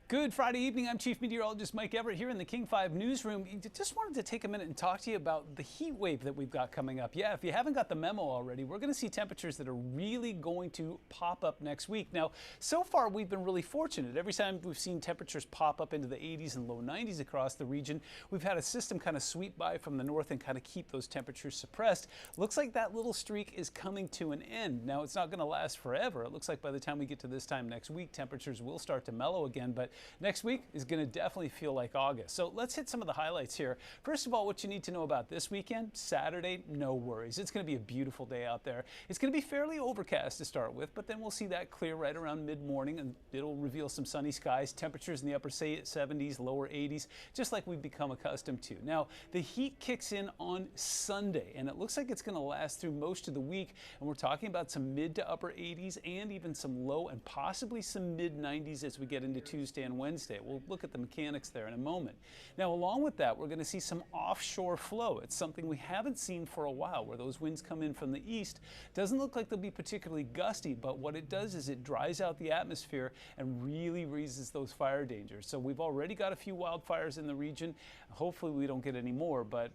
Good Friday evening. I'm Chief Meteorologist Mike Everett here in the King 5 newsroom. Just wanted to take a minute and talk to you about the heat wave that we've got coming up. Yeah, if you haven't got the memo already, we're going to see temperatures that are really going to pop up next week. Now, so far we've been really fortunate. Every time we've seen temperatures pop up into the 80s and low 90s across the region, we've had a system kind of sweep by from the north and kind of keep those temperatures suppressed. Looks like that little streak is coming to an end. Now, it's not going to last forever. It looks like by the time we get to this time next week, temperatures will start to mellow again, but next week is going to definitely feel like August. So let's hit some of the highlights here. First of all, what you need to know about this weekend, Saturday, no worries. It's going to be a beautiful day out there. It's going to be fairly overcast to start with, but then we'll see that clear right around mid-morning and it'll reveal some sunny skies, temperatures in the upper 70s, lower 80s, just like we've become accustomed to. Now, the heat kicks in on Sunday and it looks like it's going to last through most of the week, and we're talking about some mid to upper 80s and even some low and possibly some mid 90s as we get into Tuesday and Wednesday. We'll look at the mechanics there in a moment. Now, along with that, we're going to see some offshore flow. It's something we haven't seen for a while, where those winds come in from the east. Doesn't look like they'll be particularly gusty, but what it does is it dries out the atmosphere and really raises those fire dangers. So we've already got a few wildfires in the region. Hopefully we don't get any more, but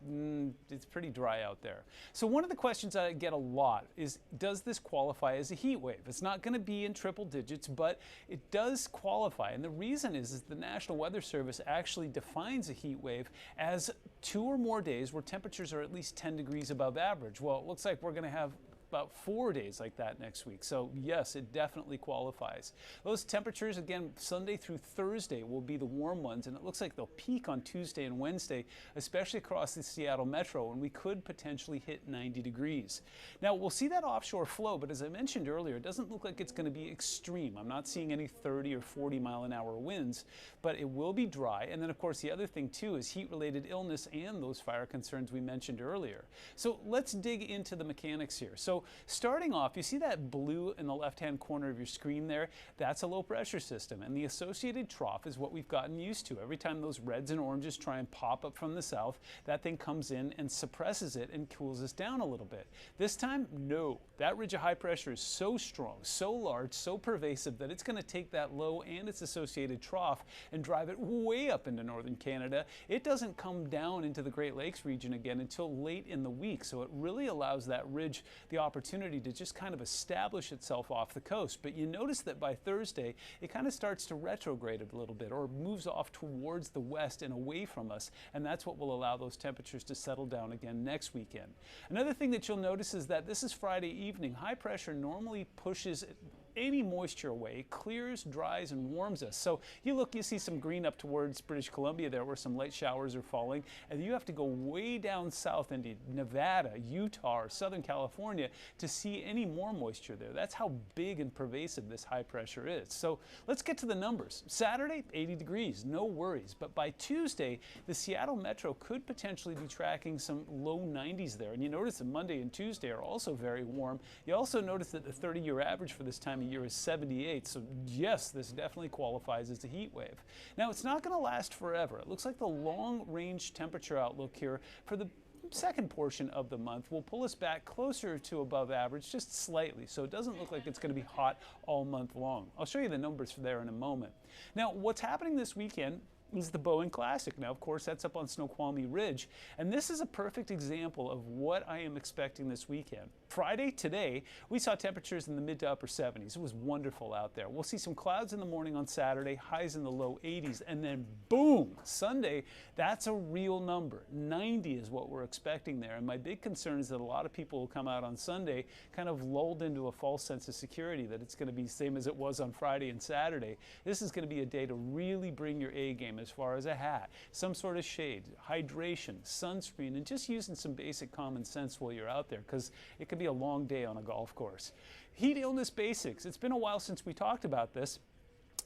it's pretty dry out there. So one of the questions I get a lot is, does this qualify as a heat wave? It's not going to be in triple digits, but it does qualify. And the reason is the National Weather Service actually defines a heat wave as 2 or more days where temperatures are at least 10 degrees above average. Well, it looks like we're going to have about 4 days like that next week. So yes, it definitely qualifies. Those temperatures, again, Sunday through Thursday will be the warm ones, and it looks like they'll peak on Tuesday and Wednesday, especially across the Seattle metro, and we could potentially hit 90 degrees. Now, we'll see that offshore flow, but as I mentioned earlier, it doesn't look like it's going to be extreme. I'm not seeing any 30 or 40 mile an hour winds, but it will be dry. And then, of course, the other thing too is heat-related illness and those fire concerns we mentioned earlier. So let's dig into the mechanics here. So starting off, you see that blue in the left-hand corner of your screen there? That's a low-pressure system, and the associated trough is what we've gotten used to. Every time those reds and oranges try and pop up from the south, that thing comes in and suppresses it and cools us down a little bit. This time, no. That ridge of high pressure is so strong, so large, so pervasive that it's going to take that low and its associated trough and drive it way up into northern Canada. It doesn't come down into the Great Lakes region again until late in the week, so it really allows that ridge the opportunity to just kind of establish itself off the coast. But you notice that by Thursday, it kind of starts to retrograde a little bit or moves off towards the west and away from us, and that's what will allow those temperatures to settle down again next weekend. Another thing that you'll notice is that this is Friday evening. High pressure normally pushes any moisture away, clears, dries, and warms us. So you see some green up towards British Columbia there where some light showers are falling, and you have to go way down south into Nevada, Utah, or Southern California to see any more moisture there. That's how big and pervasive this high pressure is. So let's get to the numbers. Saturday, 80 degrees, no worries. But by Tuesday, the Seattle metro could potentially be tracking some low 90s there. And you notice that Monday and Tuesday are also very warm. You also notice that the 30-year average for this time of year is 78. So yes, this definitely qualifies as a heat wave. Now, it's not going to last forever. It looks like the long-range temperature outlook here for the second portion of the month will pull us back closer to above average, just slightly. So it doesn't look like it's going to be hot all month long. I'll show you the numbers for there in a moment. Now, what's happening this weekend is the BOEING Classic. Now, of course, that's up on Snoqualmie Ridge, and this is a perfect example of what I am expecting this weekend. Friday, today, we saw temperatures in the mid to upper 70s. It was wonderful out there. We'll see some clouds in the morning on Saturday, highs in the low 80s, and then boom, Sunday, that's a real number. 90 is what we're expecting there, and my big concern is that a lot of people will come out on Sunday kind of lulled into a false sense of security that it's going to be the same as it was on Friday and Saturday. This is going to be a day to really bring your A game as far as a hat, some sort of shade, hydration, sunscreen, and just using some basic common sense while you're out there, because it could be a long day on a golf course. Heat illness basics. It's been a while since we talked about this.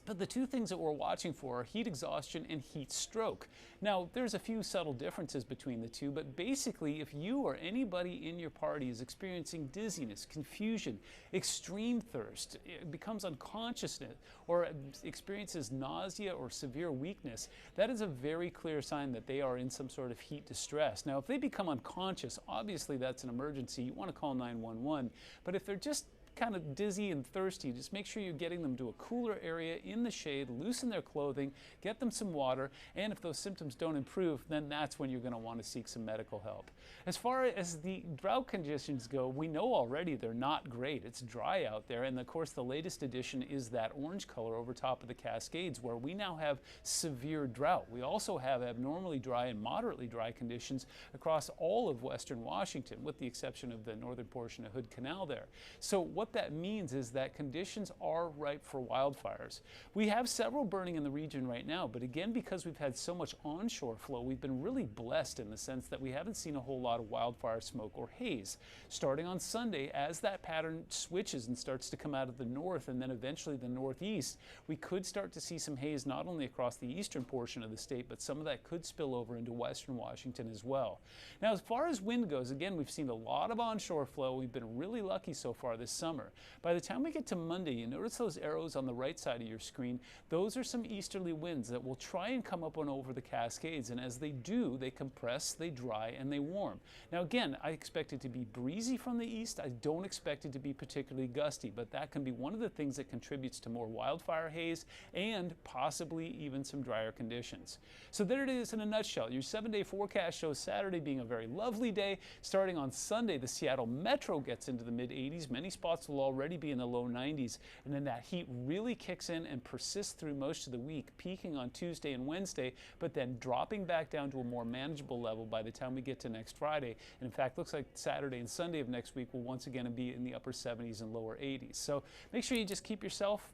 But the two things that we're watching for are heat exhaustion and heat stroke. Now, there's a few subtle differences between the two, but basically, if you or anybody in your party is experiencing dizziness, confusion, extreme thirst, becomes unconscious, or experiences nausea or severe weakness, that is a very clear sign that they are in some sort of heat distress. Now, if they become unconscious, obviously that's an emergency. You want to call 911. But if they're just kind of dizzy and thirsty, just make sure you're getting them to a cooler area in the shade, loosen their clothing, get them some water, and if those symptoms don't improve, then that's when you're going to want to seek some medical help. As far as the drought conditions go, we know already they're not great. It's dry out there, and of course the latest addition is that orange color over top of the Cascades, where we now have severe drought. We also have abnormally dry and moderately dry conditions across all of western Washington, with the exception of the northern portion of Hood Canal there. So what that means is that conditions are ripe for wildfires. We have several burning in the region right now, but again, because we've had so much onshore flow, we've been really blessed in the sense that we haven't seen a whole lot of wildfire smoke or haze. Starting on Sunday, as that pattern switches and starts to come out of the north and then eventually the northeast, we could start to see some haze not only across the eastern portion of the state, but some of that could spill over into western Washington as well. Now, as far as wind goes, again, we've seen a lot of onshore flow. We've been really lucky so far this summer. By the time we get to Monday, you notice those arrows on the right side of your screen. Those are some easterly winds that will try and come up and over the Cascades, and as they do, they compress, they dry, and they warm. Now again, I expect it to be breezy from the east. I don't expect it to be particularly gusty, but that can be one of the things that contributes to more wildfire haze and possibly even some drier conditions. So there it is in a nutshell. Your 7-day forecast shows Saturday being a very lovely day. Starting on Sunday, the Seattle Metro gets into the mid-80s. Many spots will already be in the low 90s, and then that heat really kicks in and persists through most of the week, peaking on Tuesday and Wednesday, but then dropping back down to a more manageable level by the time we get to next Friday. And in fact, looks like Saturday and Sunday of next week will once again be in the upper 70s and lower 80s. So make sure you just keep yourself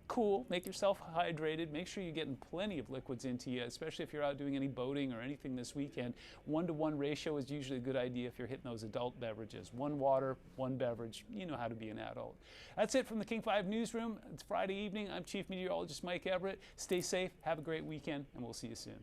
cool, make yourself hydrated, make sure you're getting plenty of liquids into you, especially if you're out doing any boating or anything this weekend. 1-to-1 ratio is usually a good idea if you're hitting those adult beverages. 1 water, 1 beverage. You know how to be an adult. That's it from the King 5 Newsroom. It's Friday evening. I'm Chief Meteorologist Mike Everett. Stay safe, have a great weekend, and we'll see you soon.